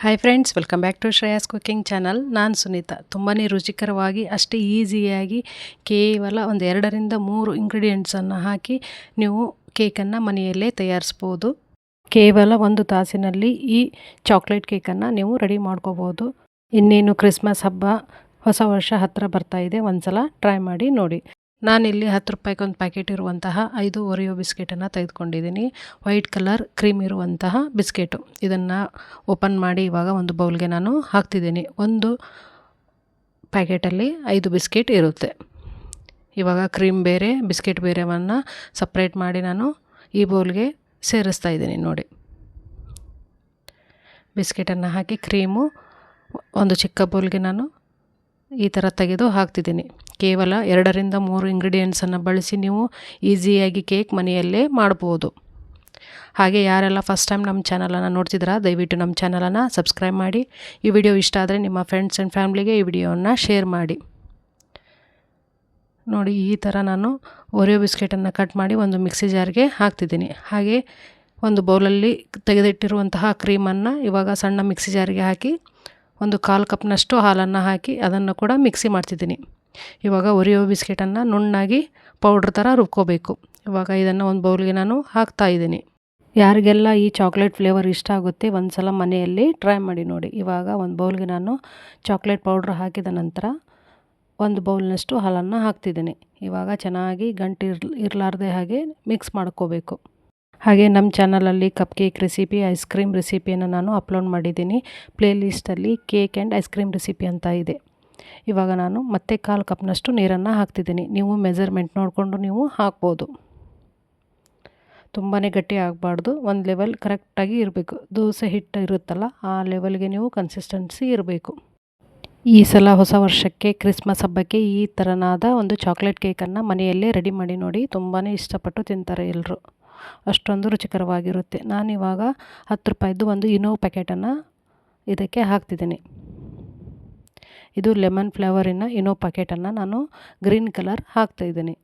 Hi friends, welcome back to Shreya's cooking channel. ನಾನು ಸುನೀತಾ. ತುಂಬಾ ರುಚಿಕರವಾಗಿ ಅಷ್ಟೇ ಈಸಿಯಾಗಿ ಕೇವಲ ಒಂದು 2ರಿಂದ 3 ಇಂಗ್ರೀಡಿಯೆಂಟ್ಸನ್ನು ಹಾಕಿ ನೀವು ಕೇಕನ್ನು ಮನೆಯಲ್ಲೇ ತಯಾರಿಸ್ಬೋದು. ಕೇವಲ 1 ತಾಸಿನಲ್ಲಿ ಈ ಚಾಕ್ಲೇಟ್ ಕೇಕನ್ನು ನೀವು ರೆಡಿ ಮಾಡ್ಕೋಬೋದು. ಇನ್ನೇನು ಕ್ರಿಸ್ಮಸ್ ಹಬ್ಬ, ಹೊಸ ವರ್ಷ ಹತ್ತಿರ ಬರ್ತಾ ಇದೆ. ಒಂದು ಸಲ ಟ್ರೈ ಮಾಡಿ ನೋಡಿ. ನಾನಿಲ್ಲಿ 10 ರೂಪಾಯಿಗೆ ಒಂದು ಪ್ಯಾಕೆಟ್ ಇರುವಂತಹ 5 ಒರಿಯೋ ಬಿಸ್ಕೆಟನ್ನು ತೆಗೆದುಕೊಂಡಿದ್ದೀನಿ. ವೈಟ್ ಕಲರ್ ಕ್ರೀಮ್ ಇರುವಂತಹ ಬಿಸ್ಕೆಟು. ಇದನ್ನು ಓಪನ್ ಮಾಡಿ ಇವಾಗ ಒಂದು ಬೌಲ್ಗೆ ನಾನು ಹಾಕ್ತಿದ್ದೀನಿ. ಒಂದು ಪ್ಯಾಕೆಟಲ್ಲಿ 5 ಬಿಸ್ಕೆಟ್ ಇರುತ್ತೆ. ಇವಾಗ ಕ್ರೀಮ್ ಬೇರೆ ಬಿಸ್ಕೆಟ್ ಬೇರೆವನ್ನು ಸಪ್ರೇಟ್ ಮಾಡಿ ನಾನು ಈ ಬೌಲ್ಗೆ ಸೇರಿಸ್ತಾ ಇದ್ದೀನಿ. ನೋಡಿ, ಬಿಸ್ಕೆಟನ್ನು ಹಾಕಿ ಕ್ರೀಮು ಒಂದು ಚಿಕ್ಕ ಬೌಲ್ಗೆ ನಾನು ಈ ಥರ ತೆಗೆದು ಹಾಕ್ತಿದ್ದೀನಿ. ಕೇವಲ 2ರಿಂದ 3 ಇಂಗ್ರೀಡಿಯೆಂಟ್ಸನ್ನು ಬಳಸಿ ನೀವು ಈಸಿಯಾಗಿ ಕೇಕ್ ಮನೆಯಲ್ಲೇ ಮಾಡ್ಬೋದು. ಹಾಗೆ ಯಾರೆಲ್ಲ ಫಸ್ಟ್ ಟೈಮ್ ನಮ್ಮ ಚಾನಲನ್ನು ನೋಡ್ತಿದ್ದೀರಾ, ದಯವಿಟ್ಟು ನಮ್ಮ ಚಾನಲನ್ನು ಸಬ್ಸ್ಕ್ರೈಬ್ ಮಾಡಿ. ಈ ವಿಡಿಯೋ ಇಷ್ಟ ಆದರೆ ನಿಮ್ಮ ಫ್ರೆಂಡ್ಸ್ ಆ್ಯಂಡ್ ಫ್ಯಾಮ್ಲಿಗೆ ಈ ವಿಡಿಯೋವನ್ನು ಶೇರ್ ಮಾಡಿ. ನೋಡಿ, ಈ ಥರ ನಾನು ಒರಿಯೋ ಬಿಸ್ಕೆಟನ್ನು ಕಟ್ ಮಾಡಿ ಒಂದು ಮಿಕ್ಸಿ ಜಾರ್ಗೆ ಹಾಕ್ತಿದ್ದೀನಿ. ಹಾಗೆ ಒಂದು ಬೌಲಲ್ಲಿ ತೆಗೆದಿಟ್ಟಿರುವಂತಹ ಕ್ರೀಮನ್ನು ಇವಾಗ ಸಣ್ಣ ಮಿಕ್ಸಿ ಜಾರ್ಗೆ ಹಾಕಿ ಒಂದು 1/4 ಕಪ್ನಷ್ಟು ಹಾಲನ್ನು ಹಾಕಿ ಅದನ್ನು ಕೂಡ ಮಿಕ್ಸಿ ಮಾಡ್ತಿದ್ದೀನಿ. ಇವಾಗ ಒರಿಯೋ ಬಿಸ್ಕೆಟನ್ನು ನುಣ್ಣಾಗಿ ಪೌಡ್ರ್ ಥರ ರುಬ್ಕೋಬೇಕು. ಇವಾಗ ಇದನ್ನು ಒಂದು ಬೌಲ್ಗೆ ನಾನು ಹಾಕ್ತಾ ಇದ್ದೀನಿ. ಯಾರಿಗೆಲ್ಲ ಈ ಚಾಕ್ಲೇಟ್ ಫ್ಲೇವರ್ ಇಷ್ಟ ಆಗುತ್ತೆ ಒಂದು ಸಲ ಮನೆಯಲ್ಲಿ ಟ್ರೈ ಮಾಡಿ ನೋಡಿ. ಇವಾಗ ಒಂದು ಬೌಲ್ಗೆ ನಾನು ಚಾಕ್ಲೇಟ್ ಪೌಡ್ರ್ ಹಾಕಿದ ನಂತರ 1 ಬೌಲ್ನಷ್ಟು ಹಾಲನ್ನು ಹಾಕ್ತಿದ್ದೀನಿ. ಇವಾಗ ಚೆನ್ನಾಗಿ ಗಂಟು ಇರಲಾರ್ದೆ ಹಾಗೆ ಮಿಕ್ಸ್ ಮಾಡ್ಕೋಬೇಕು. ಹಾಗೆ ನಮ್ಮ ಚಾನಲಲ್ಲಿ cupcake recipe, ice cream ರೆಸಿಪಿಯನ್ನು ನಾನು ಅಪ್ಲೋಡ್ ಮಾಡಿದ್ದೀನಿ. ಪ್ಲೇ ಲಿಸ್ಟಲ್ಲಿ cake and ice cream recipe ಅಂತ ಇದೆ. ಇವಾಗ ನಾನು ಮತ್ತೆ 1/4 ಕಪ್ನಷ್ಟು ನೀರನ್ನು ಹಾಕ್ತಿದ್ದೀನಿ. ನೀವು ಮೆಜರ್ಮೆಂಟ್ ನೋಡಿಕೊಂಡು ನೀವು ಹಾಕ್ಬೋದು. ತುಂಬಾ ಗಟ್ಟಿ ಆಗಬಾರ್ದು, ಒಂದು ಲೆವೆಲ್ ಕರೆಕ್ಟಾಗಿ ಇರಬೇಕು. ದೋಸೆ ಹಿಟ್ಟು ಇರುತ್ತಲ್ಲ, ಆ ಲೆವೆಲ್ಗೆ ನೀವು ಕನ್ಸಿಸ್ಟೆನ್ಸಿ ಇರಬೇಕು. ಈ ಸಲ ಹೊಸ ವರ್ಷಕ್ಕೆ, ಕ್ರಿಸ್ಮಸ್ ಹಬ್ಬಕ್ಕೆ ಈ ಥರನಾದ ಒಂದು ಚಾಕ್ಲೇಟ್ ಕೇಕನ್ನು ಮನೆಯಲ್ಲೇ ರೆಡಿ ಮಾಡಿ ನೋಡಿ. ತುಂಬಾ ಇಷ್ಟಪಟ್ಟು ತಿಂತಾರೆ ಎಲ್ಲರೂ. ಅಷ್ಟೊಂದು ರುಚಿಕರವಾಗಿರುತ್ತೆ. ನಾನಿವಾಗ 10 ರೂಪಾಯಿದ್ದು ಒಂದು ಇನೋ ಪ್ಯಾಕೆಟನ್ನು ಇದಕ್ಕೆ ಹಾಕ್ತಿದ್ದೀನಿ. ಇದು ಲೆಮನ್ ಫ್ಲೇವರಿನ ಇನೋ ಪ್ಯಾಕೆಟನ್ನು ನಾನು ಗ್ರೀನ್ ಕಲರ್ ಹಾಕ್ತಾಯಿದ್ದೀನಿ.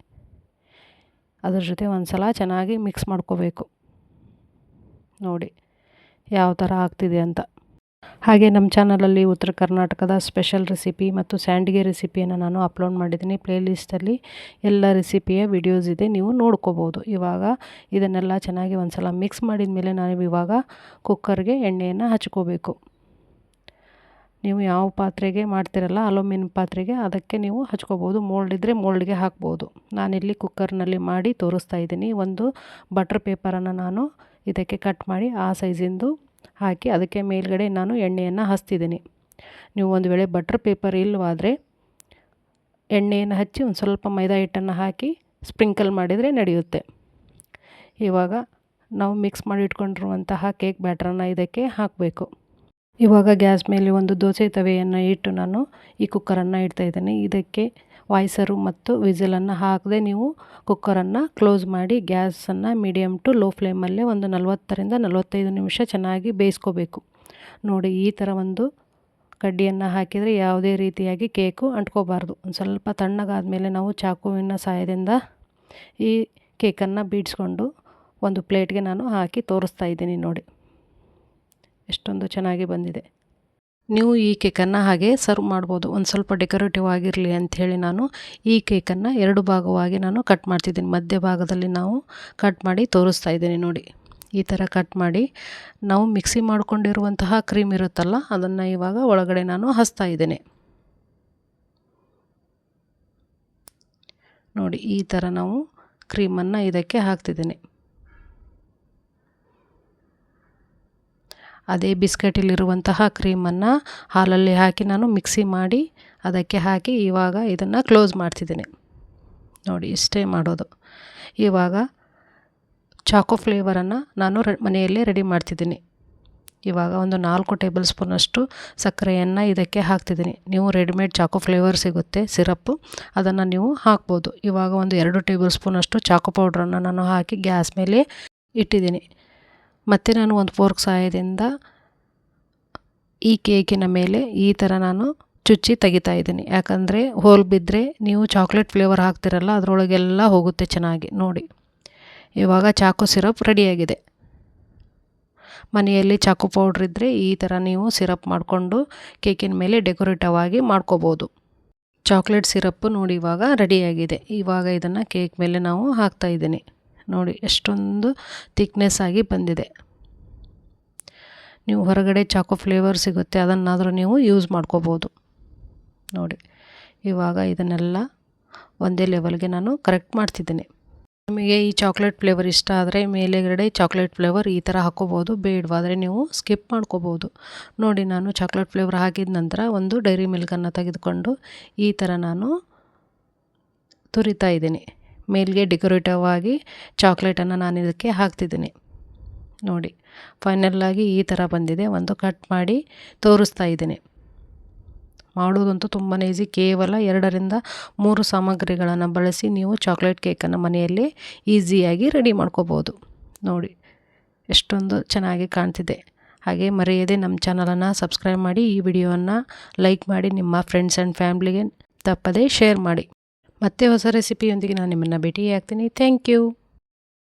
ಅದ್ರ ಜೊತೆ ಒಂದು ಸಲ ಚೆನ್ನಾಗಿ ಮಿಕ್ಸ್ ಮಾಡ್ಕೋಬೇಕು. ನೋಡಿ ಯಾವ ಥರ ಆಗ್ತಿದೆ ಅಂತ. ಹಾಗೆ ನಮ್ಮ ಚಾನಲಲ್ಲಿ ಉತ್ತರ ಕರ್ನಾಟಕದ ಸ್ಪೆಷಲ್ ರೆಸಿಪಿ ಮತ್ತು ಸ್ಯಾಂಡ್ಗೆ ರೆಸಿಪಿಯನ್ನು ನಾನು ಅಪ್ಲೋಡ್ ಮಾಡಿದ್ದೀನಿ. ಪ್ಲೇ ಲಿಸ್ಟಲ್ಲಿ ಎಲ್ಲ ರೆಸಿಪಿಯ ವಿಡಿಯೋಸ್ ಇದೆ, ನೀವು ನೋಡ್ಕೋಬೋದು. ಇವಾಗ ಇದನ್ನೆಲ್ಲ ಚೆನ್ನಾಗಿ ಒಂದು ಸಲ ಮಿಕ್ಸ್ ಮಾಡಿದ ಮೇಲೆ ನಾವು ಇವಾಗ ಕುಕ್ಕರ್ಗೆ ಎಣ್ಣೆಯನ್ನು ಹಚ್ಕೋಬೇಕು. ನೀವು ಯಾವ ಪಾತ್ರೆಗೆ ಮಾಡ್ತಿರಲ್ಲ, ಅಲುಮಿನಿಯಂ ಪಾತ್ರೆಗೆ, ಅದಕ್ಕೆ ನೀವು ಹಚ್ಕೋಬೋದು. ಮೋಲ್ಡ್ ಇದ್ದರೆ ಮೋಲ್ಡ್ಗೆ ಹಾಕ್ಬೋದು. ನಾನಿಲ್ಲಿ ಕುಕ್ಕರ್ನಲ್ಲಿ ಮಾಡಿ ತೋರಿಸ್ತಾ ಇದ್ದೀನಿ. ಒಂದು ಬಟರ್ ಪೇಪರನ್ನು ನಾನು ಇದಕ್ಕೆ ಕಟ್ ಮಾಡಿ ಆ ಸೈಜಿಂದು ಹಾಕಿ ಅದಕ್ಕೆ ಮೇಲ್ಗಡೆ ನಾನು ಎಣ್ಣೆಯನ್ನು ಹಚ್ತಿದ್ದೀನಿ. ನೀವು ಒಂದು ವೇಳೆ ಬಟರ್ ಪೇಪರ್ ಇಲ್ಲವಾದರೆ ಎಣ್ಣೆಯನ್ನು ಹಚ್ಚಿ ಒಂದು ಸ್ವಲ್ಪ ಮೈದಾ ಹಿಟ್ಟನ್ನು ಹಾಕಿ ಸ್ಪ್ರಿಂಕಲ್ ಮಾಡಿದರೆ ನಡೆಯುತ್ತೆ. ಇವಾಗ ನಾವು ಮಿಕ್ಸ್ ಮಾಡಿ ಇಟ್ಕೊಂಡಿರುವಂತಹ ಕೇಕ್ ಬ್ಯಾಟರನ್ನು ಇದಕ್ಕೆ ಹಾಕಬೇಕು. ಇವಾಗ ಗ್ಯಾಸ್ ಮೇಲೆ ಒಂದು ದೋಸೆ ತವೆಯನ್ನು ಇಟ್ಟು ನಾನು ಈ ಕುಕ್ಕರನ್ನು ಇಡ್ತಾಯಿದ್ದೀನಿ. ಇದಕ್ಕೆ ವಾಯ್ಸರು ಮತ್ತು ವಿಸಿಲನ್ನು ಹಾಕದೆ ನೀವು ಕುಕ್ಕರನ್ನು ಕ್ಲೋಸ್ ಮಾಡಿ ಗ್ಯಾಸನ್ನು ಮೀಡಿಯಮ್ ಟು ಲೋ ಫ್ಲೇಮಲ್ಲೇ ಒಂದು 40ರಿಂದ 45 ನಿಮಿಷ ಚೆನ್ನಾಗಿ ಬೇಯಿಸ್ಕೋಬೇಕು. ನೋಡಿ, ಈ ಥರ ಒಂದು ಕಡ್ಡಿಯನ್ನು ಹಾಕಿದರೆ ಯಾವುದೇ ರೀತಿಯಾಗಿ ಕೇಕು ಅಂಟ್ಕೋಬಾರ್ದು. ಒಂದು ಸ್ವಲ್ಪ ತಣ್ಣಗಾದ ಮೇಲೆ ನಾವು ಚಾಕುವಿನ ಸಹಾಯದಿಂದ ಈ ಕೇಕನ್ನು ಬೀಡಿಸ್ಕೊಂಡು ಒಂದು ಪ್ಲೇಟ್ಗೆ ನಾನು ಹಾಕಿ ತೋರಿಸ್ತಾ ಇದ್ದೀನಿ. ನೋಡಿ ಎಷ್ಟೊಂದು ಚೆನ್ನಾಗಿ ಬಂದಿದೆ. ನೀವು ಈ ಕೇಕನ್ನು ಹಾಗೆ ಸರ್ವ್ ಮಾಡ್ಬೋದು. ಒಂದು ಸ್ವಲ್ಪ ಡೆಕೋರೇಟಿವ್ ಆಗಿರಲಿ ಅಂಥೇಳಿ ನಾನು ಈ ಕೇಕನ್ನು 2 ಭಾಗವಾಗಿ ನಾನು ಕಟ್ ಮಾಡ್ತಿದ್ದೀನಿ. ಮಧ್ಯ ಭಾಗದಲ್ಲಿ ನಾವು ಕಟ್ ಮಾಡಿ ತೋರಿಸ್ತಾ ಇದ್ದೀನಿ. ನೋಡಿ, ಈ ಥರ ಕಟ್ ಮಾಡಿ ನಾವು ಮಿಕ್ಸಿ ಮಾಡ್ಕೊಂಡಿರುವಂತಹ ಕ್ರೀಮ್ ಇರುತ್ತಲ್ಲ, ಅದನ್ನು ಇವಾಗ ಒಳಗಡೆ ನಾನು ಹಚ್ತಾ ಇದ್ದೇನೆ. ನೋಡಿ, ಈ ಥರ ನಾವು ಕ್ರೀಮನ್ನು ಇದಕ್ಕೆ ಹಾಕ್ತಿದ್ದೀನಿ. ಅದೇ ಬಿಸ್ಕೆಟಲ್ಲಿರುವಂತಹ ಕ್ರೀಮನ್ನು ಹಾಲಲ್ಲಿ ಹಾಕಿ ನಾನು ಮಿಕ್ಸಿ ಮಾಡಿ ಅದಕ್ಕೆ ಹಾಕಿ ಇವಾಗ ಇದನ್ನು ಕ್ಲೋಸ್ ಮಾಡ್ತಿದ್ದೀನಿ. ನೋಡಿ, ಇಷ್ಟೇ ಮಾಡೋದು. ಇವಾಗ ಚಾಕೋ ಫ್ಲೇವರನ್ನು ನಾನು ಮನೆಯಲ್ಲೇ ರೆಡಿ ಮಾಡ್ತಿದ್ದೀನಿ. ಇವಾಗ ಒಂದು 4 ಟೇಬಲ್ ಸ್ಪೂನಷ್ಟು ಸಕ್ಕರೆಯನ್ನು ಇದಕ್ಕೆ ಹಾಕ್ತಿದ್ದೀನಿ. ನೀವು ರೆಡಿಮೇಡ್ ಚಾಕೋ ಫ್ಲೇವರ್ ಸಿಗುತ್ತೆ, ಸಿರಪ್ಪು, ಅದನ್ನು ನೀವು ಹಾಕ್ಬೋದು. ಇವಾಗ ಒಂದು 2 ಟೇಬಲ್ ಸ್ಪೂನಷ್ಟು ಚಾಕೋ ಪೌಡ್ರನ್ನು ನಾನು ಹಾಕಿ ಗ್ಯಾಸ್ ಮೇಲೆ ಇಟ್ಟಿದ್ದೀನಿ. ಮತ್ತು ನಾನು ಒಂದು ಫೋರ್ಕ್ ಸಹಾಯದಿಂದ ಈ ಕೇಕಿನ ಮೇಲೆ ಈ ಥರ ನಾನು ಚುಚ್ಚಿ ತೆಗಿತಾ ಇದ್ದೀನಿ. ಯಾಕಂದರೆ ಹೋಲ್ ಬಿದ್ದರೆ ನೀವು ಚಾಕ್ಲೇಟ್ ಫ್ಲೇವರ್ ಹಾಕ್ತಿರಲ್ಲ, ಅದರೊಳಗೆಲ್ಲ ಹೋಗುತ್ತೆ ಚೆನ್ನಾಗಿ. ನೋಡಿ, ಇವಾಗ ಚಾಕೋ ಸಿರಪ್ ರೆಡಿಯಾಗಿದೆ. ಮನೆಯಲ್ಲಿ ಚಾಕು ಪೌಡ್ರ್ ಇದ್ದರೆ ಈ ಥರ ನೀವು ಸಿರಪ್ ಮಾಡಿಕೊಂಡು ಕೇಕಿನ ಮೇಲೆ ಡೆಕೋರೇಟಿವ್ ಆಗಿ ಮಾಡ್ಕೋಬೋದು. ಚಾಕ್ಲೇಟ್ ಸಿರಪ್ಪು ನೋಡಿ ಇವಾಗ ರೆಡಿಯಾಗಿದೆ. ಇವಾಗ ಇದನ್ನು ಕೇಕ್ ಮೇಲೆ ನಾವು ಹಾಕ್ತಾಯಿದ್ದೀನಿ. ನೋಡಿ ಎಷ್ಟೊಂದು ಥಿಕ್ನೆಸ್ ಆಗಿ ಬಂದಿದೆ. ನೀವು ಹೊರಗಡೆ ಚಾಕೋ ಫ್ಲೇವರ್ ಸಿಗುತ್ತೆ, ಅದನ್ನಾದರೂ ನೀವು ಯೂಸ್ ಮಾಡ್ಕೋಬೋದು. ನೋಡಿ ಇವಾಗ ಇದನ್ನೆಲ್ಲ ಒಂದೇ ಲೆವೆಲ್ಗೆ ನಾನು ಕರೆಕ್ಟ್ ಮಾಡ್ತಿದ್ದೀನಿ. ನಿಮಗೆ ಈ ಚಾಕ್ಲೇಟ್ ಫ್ಲೇವರ್ ಇಷ್ಟ ಆದರೆ ಮೇಲೆಗಡೆ ಚಾಕ್ಲೇಟ್ ಫ್ಲೇವರ್ ಈ ಥರ ಹಾಕ್ಕೋಬೋದು, ಬೇಡವಾದರೆ ನೀವು ಸ್ಕಿಪ್ ಮಾಡ್ಕೋಬೋದು. ನೋಡಿ ನಾನು ಚಾಕ್ಲೇಟ್ ಫ್ಲೇವರ್ ಹಾಕಿದ ನಂತರ ಒಂದು ಡೈರಿ ಮಿಲ್ಕನ್ನು ತೆಗೆದುಕೊಂಡು ಈ ಥರ ನಾನು ತುರಿತಾ ಇದ್ದೀನಿ. ಮೇಲ್ಗೆ ಡೆಕೋರೇಟಿವ್ ಆಗಿ ಚಾಕ್ಲೇಟನ್ನು ನಾನು ಇದಕ್ಕೆ ಹಾಕ್ತಿದ್ದೀನಿ. ನೋಡಿ ಫೈನಲ್ಲಾಗಿ ಈ ಥರ ಬಂದಿದೆ. ಒಂದು ಕಟ್ ಮಾಡಿ ತೋರಿಸ್ತಾ ಇದ್ದೀನಿ. ಮಾಡೋದಂತೂ ತುಂಬಾ ಈಸಿ. ಕೇವಲ 2ರಿಂದ 3 ಸಾಮಗ್ರಿಗಳನ್ನು ಬಳಸಿ ನೀವು ಚಾಕ್ಲೇಟ್ ಕೇಕನ್ನು ಮನೆಯಲ್ಲಿ ಈಸಿಯಾಗಿ ರೆಡಿ ಮಾಡ್ಕೋಬೋದು. ನೋಡಿ ಎಷ್ಟೊಂದು ಚೆನ್ನಾಗಿ ಕಾಣ್ತಿದೆ. ಹಾಗೆ ಮರೆಯದೆ ನಮ್ಮ ಚಾನಲನ್ನು ಸಬ್ಸ್ಕ್ರೈಬ್ ಮಾಡಿ, ಈ ವಿಡಿಯೋವನ್ನು ಲೈಕ್ ಮಾಡಿ, ನಿಮ್ಮ ಫ್ರೆಂಡ್ಸ್ ಆ್ಯಂಡ್ ಫ್ಯಾಮ್ಲಿಗೆ ತಪ್ಪದೇ ಶೇರ್ ಮಾಡಿ. ಮತ್ತೆ ಹೊಸ ರೆಸಿಪಿಯೊಂದಿಗೆ ನಾನು ನಿಮ್ಮನ್ನು ಭೇಟಿಯಾಗ್ತೀನಿ. Thank you.